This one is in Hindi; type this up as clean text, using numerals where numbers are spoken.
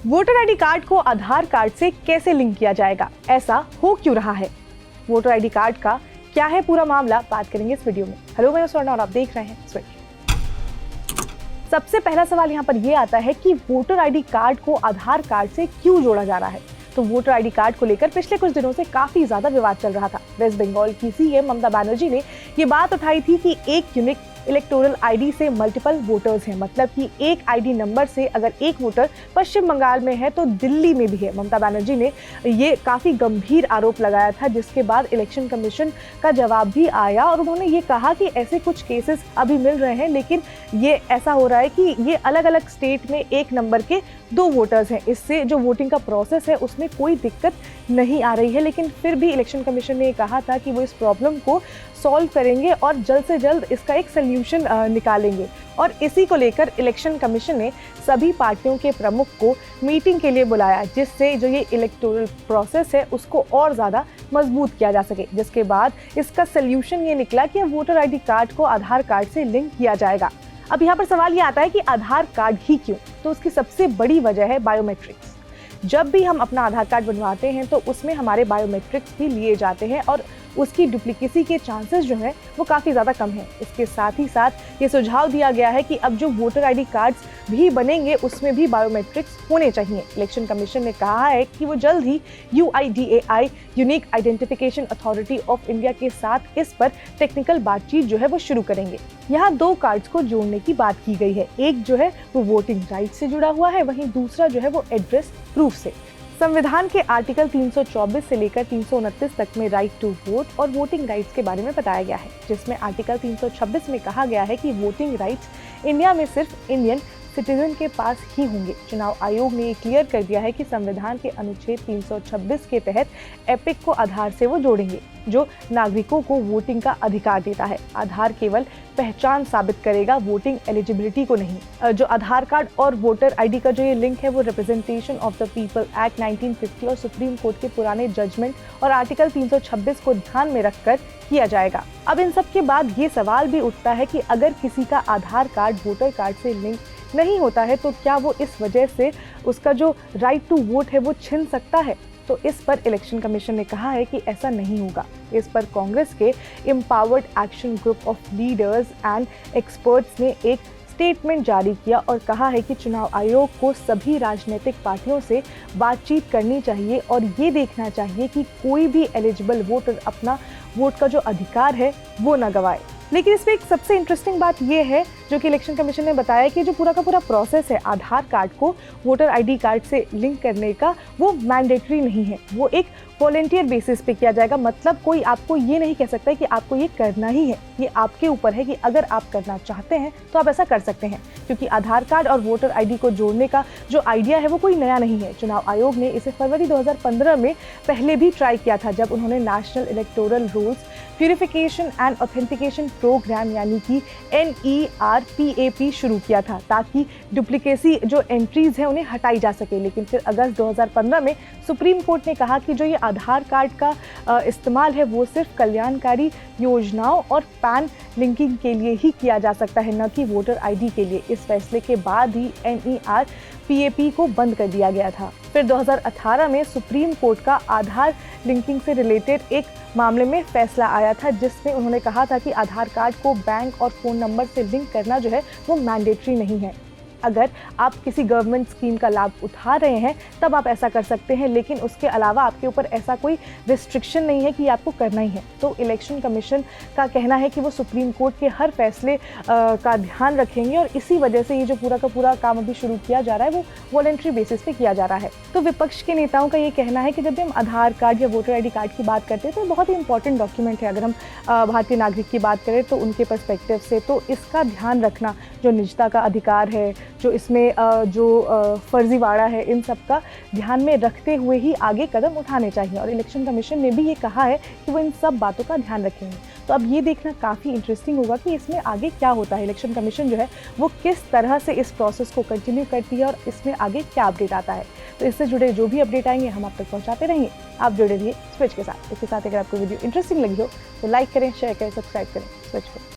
वोटर आईडी कार्ड को आधार कार्ड से कैसे लिंक किया जाएगा, ऐसा हो क्यों रहा है? वोटर आईडी कार्ड का क्या है पूरा मामला, बात करेंगे इस वीडियो में। हेलो, मैं स्वर्णा और आप देख रहे हैं स्विच। सबसे पहला सवाल यहाँ पर ये आता है कि वोटर आईडी कार्ड को आधार कार्ड से क्यों जोड़ा जा रहा है। तो वोटर आईडी कार्ड को लेकर पिछले कुछ दिनों से काफी ज्यादा विवाद चल रहा था। वेस्ट बंगाल की सीएम ममता बनर्जी ने ये बात उठाई थी कि एक यूनिक इलेक्टोरल आईडी से मल्टीपल वोटर्स हैं, मतलब कि एक आईडी नंबर से अगर एक वोटर पश्चिम बंगाल में है तो दिल्ली में भी है। ममता बनर्जी ने ये काफी गंभीर आरोप लगाया था, जिसके बाद इलेक्शन कमीशन का जवाब भी आया और उन्होंने ये कहा कि ऐसे कुछ केसेस अभी मिल रहे हैं, लेकिन ये ऐसा हो रहा है कि ये अलग अलग स्टेट में एक नंबर के दो वोटर्स हैं। इससे जो वोटिंग का प्रोसेस है उसमें कोई दिक्कत नहीं आ रही है, लेकिन फिर भी इलेक्शन कमीशन ने कहा था कि वो इस प्रॉब्लम को सॉल्व करेंगे और जल्द से जल्द इसका एक सल्यूशन निकालेंगे। और इसी को लेकर इलेक्शन कमीशन ने सभी पार्टियों के प्रमुख को मीटिंग के लिए बुलाया, जिससे जो ये इलेक्टोरल प्रोसेस है उसको और ज़्यादा मजबूत किया जा सके। जिसके बाद इसका सल्यूशन ये निकला कि अब वोटर आईडी कार्ड को आधार कार्ड से लिंक किया जाएगा। अब यहाँ पर सवाल ये आता है कि आधार कार्ड ही क्यों? तो उसकी सबसे बड़ी वजह है बायोमेट्रिक्स। जब भी हम अपना आधार कार्ड बनवाते हैं तो उसमें हमारे बायोमेट्रिक्स भी लिए जाते हैं और उसकी डुप्लीकेसी के चांसेस जो हैं वो काफ़ी ज़्यादा कम है। इसके साथ ही साथ ये सुझाव दिया गया है कि अब जो वोटर आईडी कार्ड्स भी बनेंगे उसमें भी बायोमेट्रिक्स होने चाहिए। इलेक्शन कमीशन ने कहा है कि वो जल्द ही UIDAI unique identification authority of India के साथ इस पर टेक्निकल बातचीत जो है वो शुरू करेंगे। यहाँ दो कार्ड्स को जोड़ने की बात की गई है। एक जो है वो वोटिंग राइट से जुड़ा हुआ है, वहीं दूसरा जो है वो एड्रेस प्रूफ से। संविधान के आर्टिकल 324 से लेकर 329 तक में राइट टू वोट और वोटिंग राइट्स के बारे में बताया गया है, जिसमें आर्टिकल 326 में कहा गया है कि वोटिंग राइट्स इंडिया में सिर्फ इंडियन सिटीजन के पास ही होंगे। चुनाव आयोग ने ये क्लियर कर दिया है कि संविधान के अनुच्छेद 326 के तहत एपिक को आधार से वो जोड़ेंगे, जो नागरिकों को वोटिंग का अधिकार देता है। आधार केवल पहचान साबित करेगा, वोटिंग एलिजिबिलिटी को नहीं। जो आधार कार्ड और वोटर आईडी का जो ये लिंक है वो representation of the people act 1950 और सुप्रीम कोर्ट के पुराने जजमेंट और आर्टिकल 326 को ध्यान में रखकर किया जाएगा। अब इन सब के बाद ये सवाल भी उठता है कि अगर किसी का आधार कार्ड वोटर कार्ड से लिंक नहीं होता है तो क्या वो इस वजह से उसका जो राइट टू वोट है वो छिन सकता है? तो इस पर इलेक्शन कमीशन ने कहा है कि ऐसा नहीं होगा। इस पर कांग्रेस के empowered action group of leaders and experts ने एक स्टेटमेंट जारी किया और कहा है कि चुनाव आयोग को सभी राजनीतिक पार्टियों से बातचीत करनी चाहिए और ये देखना चाहिए कि कोई भी एलिजिबल वोटर अपना वोट का जो अधिकार है वो न गवाए। लेकिन इसमें एक सबसे इंटरेस्टिंग बात यह है जो कि इलेक्शन कमीशन ने बताया कि जो पूरा का पूरा प्रोसेस है आधार कार्ड को वोटर आईडी कार्ड से लिंक करने का, वो मैंडेटरी नहीं है, वो एक वॉलेंटियर बेसिस पे किया जाएगा। मतलब कोई आपको ये नहीं कह सकता है कि आपको ये करना ही है, ये आपके ऊपर है कि अगर आप करना चाहते हैं तो आप ऐसा कर सकते हैं। क्योंकि आधार कार्ड और वोटर आईडी को जोड़ने का जो आइडिया है वो कोई नया नहीं है। चुनाव आयोग ने इसे फरवरी 2015 में पहले भी ट्राई किया था, जब उन्होंने national electoral rolls purification and authentication programme यानी कि NERPAP शुरू किया था, ताकि डुप्लीकेसी जो एंट्रीज हैं उन्हें हटाई जा सके। लेकिन फिर अगस्त 2015 में सुप्रीम कोर्ट ने कहा कि जो ये आधार कार्ड का इस्तेमाल है वो सिर्फ कल्याणकारी योजनाओं और पैन लिंकिंग के लिए ही किया जा सकता है, न कि वोटर आईडी के लिए। इस फैसले के बाद ही NERPAP को बंद कर दिया गया था। फिर 2018 में सुप्रीम कोर्ट का आधार लिंकिंग से रिलेटेड एक मामले में फैसला आया था, जिसमें उन्होंने कहा था कि आधार कार्ड को बैंक और फ़ोन नंबर से लिंक करना जो है वो मैंडेटरी नहीं है। अगर आप किसी गवर्नमेंट स्कीम का लाभ उठा रहे हैं तब आप ऐसा कर सकते हैं, लेकिन उसके अलावा आपके ऊपर ऐसा कोई रिस्ट्रिक्शन नहीं है कि आपको करना ही है। तो इलेक्शन कमीशन का कहना है कि वो सुप्रीम कोर्ट के हर फैसले का ध्यान रखेंगे और इसी वजह से ये जो पूरा का पूरा काम अभी शुरू किया जा रहा है वो वॉलेंट्री बेसिस पे किया जा रहा है। तो विपक्ष के नेताओं का ये कहना है कि जब भी हम आधार कार्ड या वोटर आईडी कार्ड की बात करते हैं तो बहुत ही इंपॉर्टेंट डॉक्यूमेंट है। अगर हम भारतीय नागरिक की बात करें तो उनके पर्सपेक्टिव से तो इसका ध्यान रखना, जो निजता का अधिकार है, जो इसमें जो फर्जीवाड़ा है, इन सब का ध्यान में रखते हुए ही आगे कदम उठाने चाहिए। और इलेक्शन कमीशन ने भी ये कहा है कि वो इन सब बातों का ध्यान रखेंगे। तो अब ये देखना काफ़ी इंटरेस्टिंग होगा कि इसमें आगे क्या होता है। इलेक्शन कमीशन जो है वो किस तरह से इस प्रोसेस को कंटिन्यू करती है और इसमें आगे क्या अपडेट आता है। तो इससे जुड़े जो भी अपडेट आएंगे हम आप तक पहुँचाते रहेंगे। आप जुड़े रहिए स्विच के साथ। इसके साथ अगर आपको वीडियो इंटरेस्टिंग लगी हो तो लाइक करें, शेयर करें, सब्सक्राइब करें स्विच को।